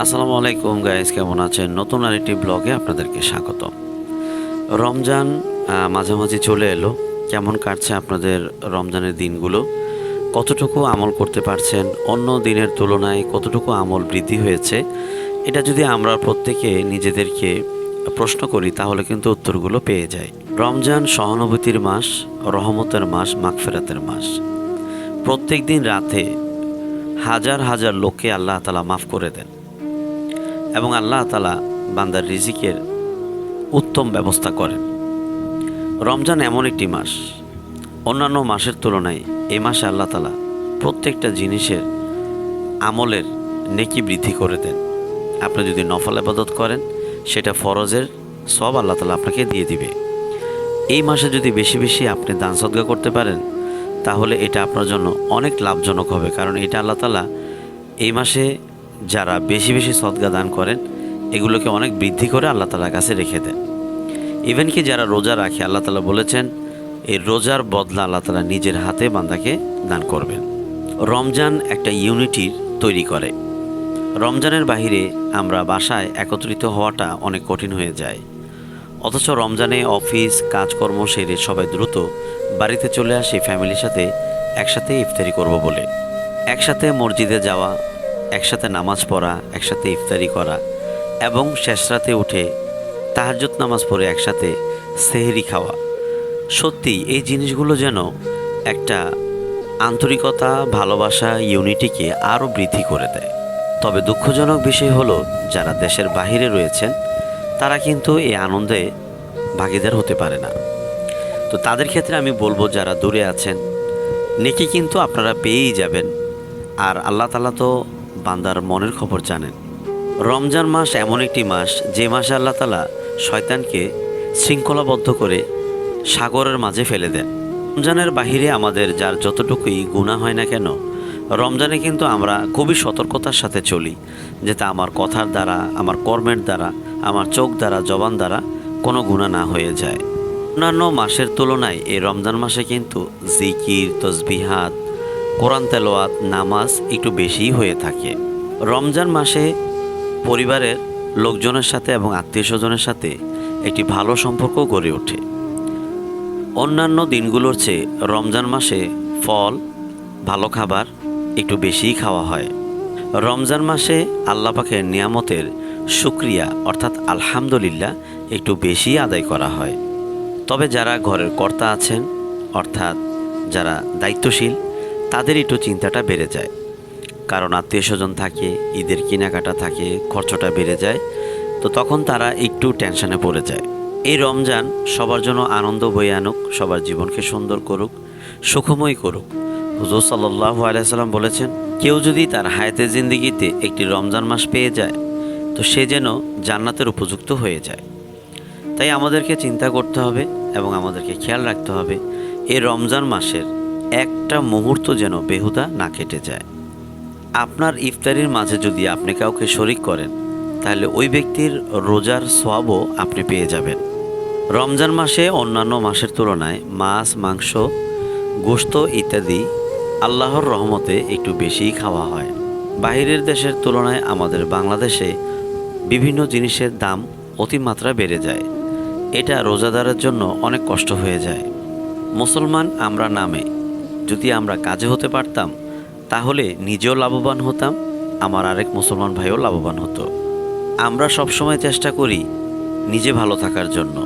আসসালামু আলাইকুম গাইস, কেমন আছেন? নতুন আরেকটি ব্লগে আপনাদেরকে স্বাগতম। রমজান মাঝামাঝি চলে এলো। কেমন কাটছে আপনাদের রমজানের দিনগুলো? কতটুকু আমল করতে পারছেন? অন্য দিনের তুলনায় কতটুকু আমল বৃদ্ধি হয়েছে? এটা যদি আমরা প্রত্যেকে নিজেদেরকে প্রশ্ন করি তাহলে কিন্তু উত্তরগুলো পেয়ে যাই। রমজান সহানুভূতির মাস, রহমতের মাস, মাগফিরাতের মাস। প্রত্যেক দিন রাতে হাজার হাজার লোককে আল্লাহ তাআলা মাফ করে দেন এবং আল্লাহ তাআলা বান্দার রিজিকের উত্তম ব্যবস্থা করেন। রমজান এমন একটি মাস, অন্যান্য মাসের তুলনায় এই মাসে আল্লাহ তাআলা প্রত্যেকটা জিনিসের আমলের নেকি বৃদ্ধি করে দেন। আপনি যদি নফল ইবাদত করেন সেটা ফরজের সব আল্লাহ তাআলা আপনাকে দিয়ে দিবে। এই মাসে যদি বেশি বেশি আপনি দান সদকা করতে পারেন তাহলে এটা আপনার জন্য অনেক লাভজনক হবে, কারণ এটা আল্লাহ তাআলা এই মাসে যারা বেশি বেশি সদকা দান করেন এগুলোকে অনেক বৃদ্ধি করে আল্লাহ তাআলার কাছে রেখে দেন। ইভেন কি যারা রোজা রাখে আল্লাহ তাআলা বলেছেন এই রোজার বদলা আল্লাহ তাআলা নিজের হাতে বান্দাকে দান করবেন। রমজান একটা ইউনিটির তৈরি করে। রমজানের বাহিরে আমরা বাসায় একত্রিত হওয়াটা অনেক কঠিন হয়ে যায়, অথচ রমজানে অফিস কাজকর্ম সেরে সবাই দ্রুত বাড়িতে চলে আসে ফ্যামিলির সাথে একসাথে ইফতারি করব বলে। একসাথে মসজিদে যাওয়া, একসাথে নামাজ পড়া, একসাথে ইফতারি করা এবং শেষ রাতে উঠে তাহাজ্জুদ নামাজ পড়ে একসাথে সেহরি খাওয়া, সত্যি এই জিনিসগুলো যেন একটা আন্তরিকতা, ভালোবাসা, ইউনিটিকে আরও বৃদ্ধি করে দেয়। তবে দুঃখজনক বিষয় হলো যারা দেশের বাহিরে রয়েছেন তারা কিন্তু এই আনন্দে ভাগীদার হতে পারে না। তো তাদের ক্ষেত্রে আমি বলবো, যারা দূরে আছেন নেকি কিন্তু আপনারা পেয়েই যাবেন, আর আল্লাহ তাআলা তো বান্দার মনের খবর জানেন। রমজান মাস এমন একটি মাস যে মাসে আল্লাহ তাআলা শয়তানকে শৃঙ্খলাবদ্ধ করে সাগরের মাঝে ফেলে দেন। রমজানের বাহিরে আমাদের যার যতটুকুই গুনাহ হয় না কেন, রমজানে কিন্তু আমরা খুবই সতর্কতার সাথে চলি, যাতে আমার কথার দ্বারা, আমার কর্মের দ্বারা, আমার চোখ দ্বারা, জবান দ্বারা কোনো গুনাহ না হয়ে যায়। অন্যান্য মাসের তুলনায় এই রমজান মাসে কিন্তু জিকির, তসবিহাত, কোরআন তেলাওয়াত, নামাজ একটু বেশিই হয়ে থাকে। রমজান মাসে পরিবারের লোকজনের সাথে এবং আত্মীয় স্বজনের সাথে একটি ভালো সম্পর্ক গড়ে ওঠে। অন্যান্য দিনগুলোর চেয়ে রমজান মাসে ফল, ভালো খাবার একটু বেশিই খাওয়া হয়। রমজান মাসে আল্লাহ পাকের নিয়ামতের শুকরিয়া অর্থাৎ আলহামদুলিল্লাহ একটু বেশি আদায় করা হয়। তবে যারা ঘরের কর্তা আছেন অর্থাৎ যারা দায়িত্বশীল তাদের একটু চিন্তাটা বেড়ে যায়, কারণ আত্মীয় স্বজন থাকে, ঈদের কেনাকাটা থাকে, খরচটা বেড়ে যায়, তো তখন তারা একটু টেনশনে পড়ে যায়। এই রমজান সবার জন্য আনন্দ বয়ে আনুক, সবার জীবনকে সুন্দর করুক, সুখময় করুক। হুজুর সাল্লাল্লাহু আলাইহি সাল্লাম বলেছেন, কেউ যদি তার হায়াতের জিন্দেগিতে একটি রমজান মাস পেয়ে যায় তো সে যেন জান্নাতের উপযুক্ত হয়ে যায়। তাই আমাদেরকে চিন্তা করতে হবে এবং আমাদেরকে খেয়াল রাখতে হবে এই রমজান মাসের একটা মুহূর্ত যেন বেহুদা না কেটে যায়। আপনার ইফতারির মাঝে যদি আপনি কাউকে শরিক করেন তাহলে ওই ব্যক্তির রোজার সওয়াবও আপনি পেয়ে যাবেন। রমজান মাসে অন্যান্য মাসের তুলনায় মাছ, মাংস, গোশত ইত্যাদি আল্লাহর রহমতে একটু বেশিই খাওয়া হয়। বাইরের দেশের তুলনায় আমাদের বাংলাদেশে বিভিন্ন জিনিসের দাম অতিমাত্রা বেড়ে যায়। এটা রোজাদারের জন্য অনেক কষ্ট হয়ে যায়। মুসলমান আমরা নামে যদি আমরা কাজে হতে পারতাম তাহলে নিজেও লাভবান হতাম, আমার আরেক মুসলমান ভাইও লাভবান হতো। আমরা সবসময় চেষ্টা করি নিজে ভালো থাকার জন্য,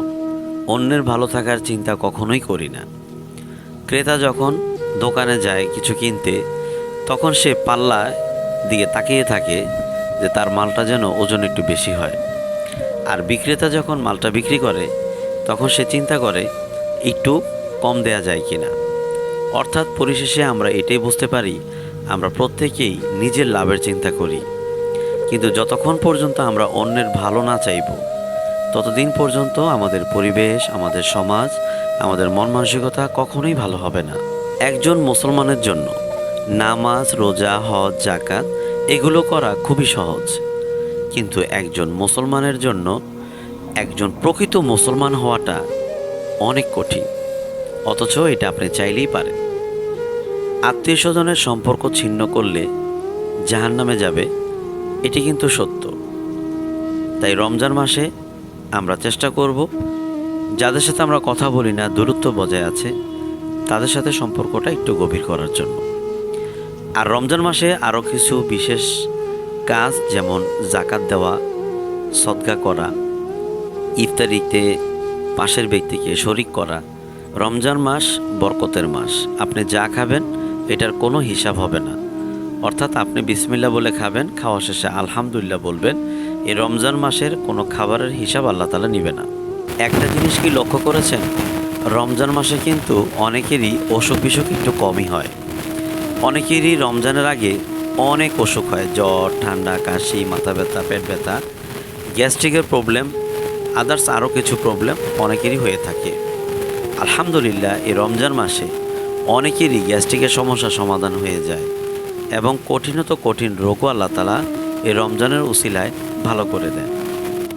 অন্যের ভালো থাকার চিন্তা কখনোই করি না। ক্রেতা যখন দোকানে যায় কিছু কিনতে তখন সে পাল্লার দিকে তাকিয়ে থাকে যে তার মালটা যেন ওজন একটু বেশি হয়, আর বিক্রেতা যখন মালটা বিক্রি করে তখন সে চিন্তা করে একটু কম দেয়া যায় কিনা। অর্থাৎ পরিশেষে আমরা এটাই বুঝতে পারি আমরা প্রত্যেকেই নিজের লাভের চিন্তা করি, কিন্তু যতক্ষণ পর্যন্ত আমরা অন্যের ভালো না চাইব ততদিন পর্যন্ত আমাদের পরিবেশ, আমাদের সমাজ, আমাদের মন মানসিকতা কখনোই ভালো হবে না। একজন মুসলমানের জন্য নামাজ, রোজা, হজ, যাকাত এগুলো করা খুবই সহজ, কিন্তু একজন মুসলমানের জন্য একজন প্রকৃত মুসলমান হওয়াটা অনেক কঠিন, অথচ এটা আপনি চাইলেই পারেন। আত্মীয় স্বজনের সম্পর্ক ছিন্ন করলে জাহান্নামে যাবে, এটি কিন্তু সত্য। তাই রমজান মাসে আমরা চেষ্টা করব যাদের সাথে আমরা কথা বলি না, দূরত্ব বজায় আছে, তাদের সাথে সম্পর্কটা একটু গভীর করার জন্য। আর রমজান মাসে আরও কিছু বিশেষ কাজ, যেমন জাকাত দেওয়া, সদকা করা, ইফতারিতে পাশের ব্যক্তিকে শরিক করা। রমজান মাস বরকতের মাস। আপনি যা খাবেন এটার কোনো হিসাব হবে না। অর্থাৎ আপনি বিসমিল্লাহ বলে খাবেন, খাওয়া শেষে আলহামদুলিল্লাহ বলবেন। এই রমজান মাসের কোনো খাবারের হিসাব আল্লাহ তাআলা নেবে না। একটা জিনিস কি লক্ষ্য করেছেন, রমজান মাসে কিন্তু অনেকেরই অসুখ বিসুখ একটু কমই হয়। অনেকেরই রমজানের আগে অনেক অসুখ হয়, জ্বর, ঠান্ডা, কাশি, মাথা ব্যথা, পেট ব্যথা, গ্যাস্ট্রিকের প্রবলেম, আদার্স আরও কিছু প্রবলেম অনেকেরই হয়ে থাকে। আলহামদুলিল্লাহ এই রমজান মাসে অনেকেরই গ্যাস্ট্রিকের সমস্যা সমাধান হয়ে যায় এবং কঠিনত কঠিন রোগও আল্লাহ তাআলা এই রমজানের উসিলায় ভালো করে দেন।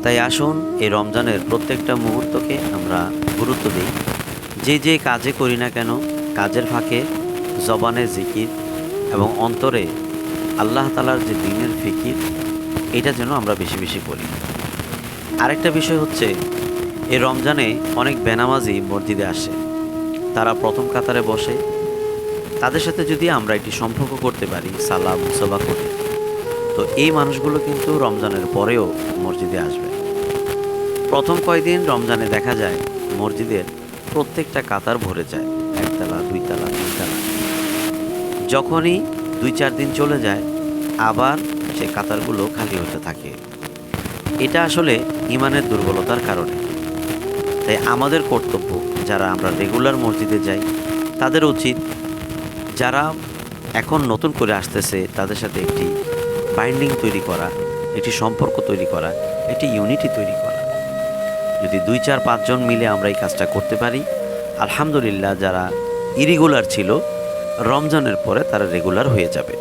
তাই আসুন এই রমজানের প্রত্যেকটা মুহূর্তকে আমরা গুরুত্ব দিই। যে কাজে করি না কেন, কাজের ফাঁকে জবানে জিকির এবং অন্তরে আল্লাহ তাআলার যে দ্বীনের ফিকির, এটা যেন আমরা বেশি বেশি করি। আরেকটা বিষয় হচ্ছে, এই রমজানে অনেক বেনামাজি মসজিদে আসে, তারা প্রথম কাতারে বসে। তাদের সাথে যদি আমরা একটি সম্পর্ক করতে পারি, সালাম মুসাফা করে, তো এই মানুষগুলো কিন্তু রমজানের পরেও মসজিদে আসবে। প্রথম কয়েকদিন রমজানে দেখা যায় মসজিদের প্রত্যেকটা কাতার ভরে যায়, একতলা, দুইতলা, তিনতলা। যখনই 2-4 দিন চলে যায় আবার সে কাতারগুলো খালি হতে থাকে। এটা আসলে ইমানের দুর্বলতার কারণে। তাই আমাদের কর্তব্য, যারা আমরা রেগুলার মসজিদে যাই তাদের উচিত, যারা এখন নতুন করে আসতেছে তাদের সাথে একটি বাইন্ডিং তৈরি করা, একটি সম্পর্ক তৈরি করা, একটি ইউনিটি তৈরি করা। যদি 2-4-5 জন মিলে আমরা এই কাজটা করতে পারি, আলহামদুলিল্লাহ যারা ইরেগুলার ছিল রমজানের পরে তারা রেগুলার হয়ে যাবে।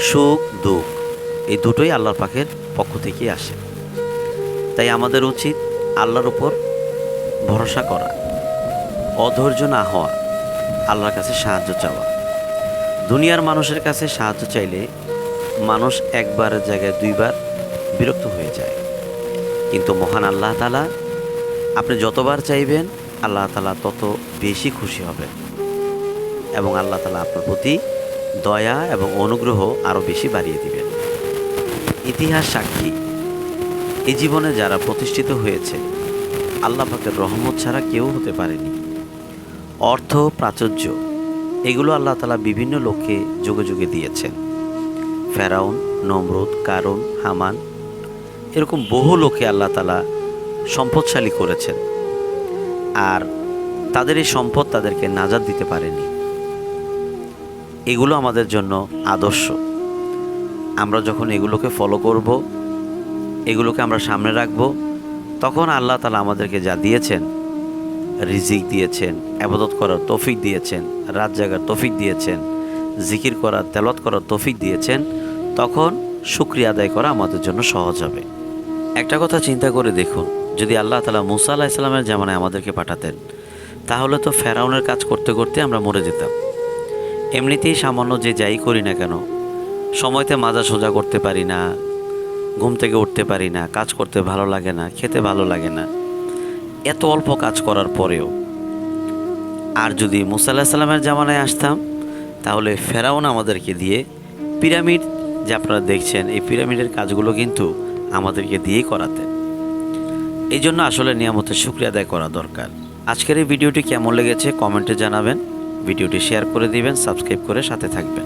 সুখ দুঃখ এই দুটোই আল্লাহর পাকের পক্ষ থেকেই আসে। তাই আমাদের উচিত আল্লাহর উপর ভরসা করা, অধৈর্য না হওয়া, আল্লাহর কাছে সাহায্য চাওয়া। দুনিয়ার মানুষের কাছে সাহায্য চাইলে মানুষ একবারের জায়গায় 2 বার বিরক্ত হয়ে যায়, কিন্তু মহান আল্লাহ তাআলা আপনি যতবার চাইবেন আল্লাহ তাআলা তত বেশি খুশি হবেন এবং আল্লাহ তাআলা আপনার প্রতি দয়া এবং অনুগ্রহ আরও বেশি বাড়িয়ে দিবেন। ইতিহাস সাক্ষী, এই জীবনে যারা প্রতিষ্ঠিত হয়েছে আল্লাহ পাকের রহমত ছাড়া কেউ হতে পারেনি। অর্থ, প্রাচুর্য এগুলো আল্লাহ তাআলা বিভিন্ন লোককে যুগে যুগে দিয়েছেন। ফেরাউন, নমরুদ, কারুন, হামান, এরকম বহু লোকে আল্লাহ তাআলা সম্পদশালী করেছেন, আর তাদের এই সম্পদ তাদেরকে নাজাত দিতে পারেনি। এগুলো আমাদের জন্য আদর্শ। আমরা যখন এগুলোকে ফলো করব, এগুলোকে আমরা সামনে রাখব, তখন আল্লাহ তাআলা আমাদেরকে যা দিয়েছেন, রিজিক দিয়েছেন, ইবাদত করার তৌফিক দিয়েছেন, রাত জাগার তৌফিক দিয়েছেন, জিকির করার, তেলাওয়াত করার তৌফিক দিয়েছেন, তখন শুকরিয়া আদায় করা আমাদের জন্য সহজ হবে। একটা কথা চিন্তা করে দেখুন, যদি আল্লাহ তাআলা মূসা আলাইহিস সালামের জামানায় আমাদেরকে পাঠাতেন, তাহলে তো ফেরাউনের কাজ করতে করতে আমরা মরে যেতাম। এমনিতেই সামান্য যে যাই করি না কেন, সময়তে মাজা সোজা করতে পারি না, ঘুম থেকে উঠতে পারি না, কাজ করতে ভালো লাগে না, খেতে ভালো লাগে না, এত অল্প কাজ করার পরেও। আর যদি মূসা আলাইহিস সালামের জামানায় আসতাম, তাহলে ফেরাউন আমাদেরকে দিয়ে পিরামিড, যে আপনারা দেখছেন এই পিরামিডের কাজগুলো কিন্তু আমাদেরকে দিয়েই করাতেন। এই জন্য আসলে নিয়ামতের শুকরিয়া আদায় করা দরকার। আজকের এই ভিডিওটি কেমন লেগেছে কমেন্টে জানাবেন, ভিডিওটি শেয়ার করে দিবেন, সাবস্ক্রাইব করে সাথে থাকবেন।